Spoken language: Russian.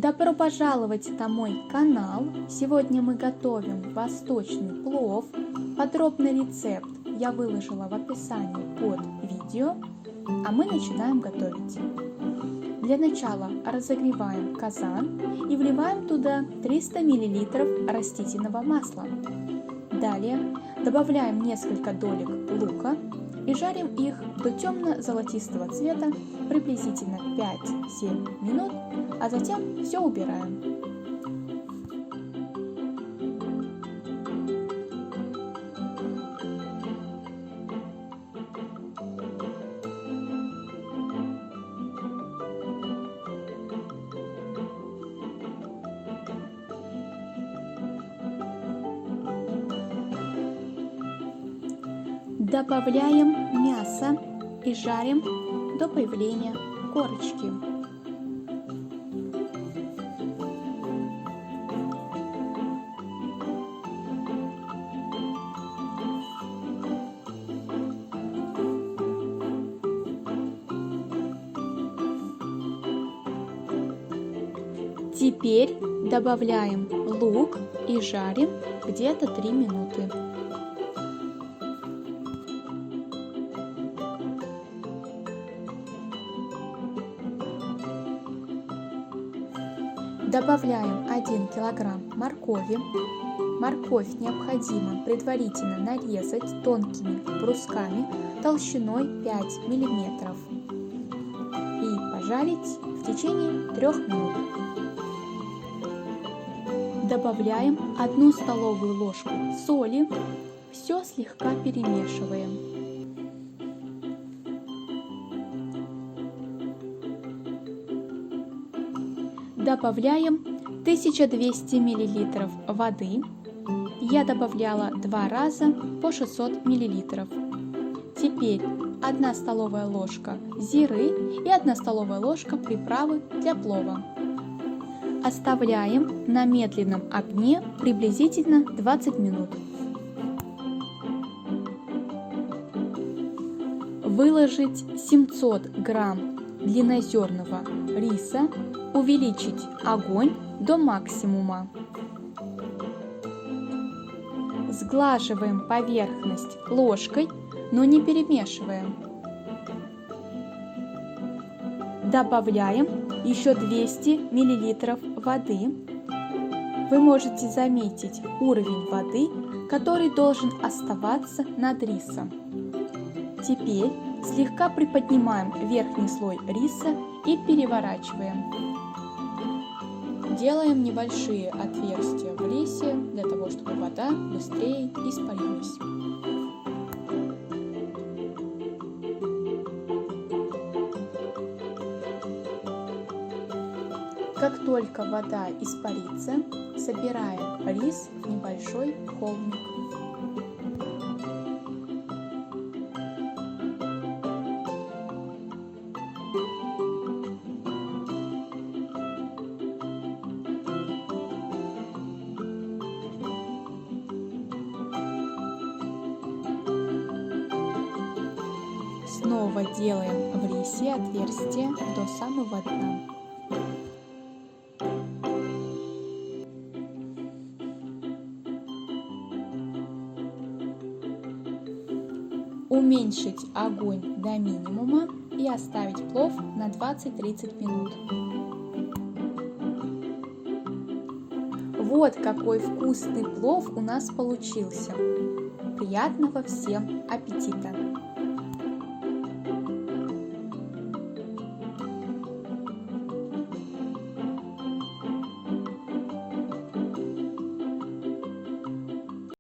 Добро пожаловать на мой канал! Сегодня мы готовим восточный плов. Подробный рецепт я выложила в описании под видео, а мы начинаем готовить. Для начала разогреваем казан и вливаем туда 300 мл растительного масла. Далее добавляем несколько долек лука и жарим их до темно-золотистого цвета приблизительно 5-7 минут, а затем все убираем. Добавляем мясо и жарим до появления корочки. Теперь добавляем лук и жарим где-то 3 минуты. Добавляем 1 кг моркови. Морковь необходимо предварительно нарезать тонкими брусками толщиной 5 мм и пожарить в течение 3 минут. Добавляем 1 столовую ложку соли, все слегка перемешиваем. Добавляем 1200 мл воды. Я добавляла 2 раза по 600 мл. Теперь 1 столовая ложка зиры и 1 столовая ложка приправы для плова. Оставляем на медленном огне приблизительно 20 минут. Выложить 700 грамм длиннозерного риса, увеличить огонь до максимума. Сглаживаем поверхность ложкой, но не перемешиваем. Добавляем еще 200 мл воды. Вы можете заметить уровень воды, который должен оставаться над рисом. Теперь слегка приподнимаем верхний слой риса и переворачиваем. Делаем небольшие отверстия в рисе, для того, чтобы вода быстрее испарилась. Как только вода испарится, собираем рис в небольшой холмик. Снова делаем в рисе отверстие до самого дна. Уменьшить огонь до минимума и оставить плов на 20-30 минут. Вот какой вкусный плов у нас получился. Приятного всем аппетита!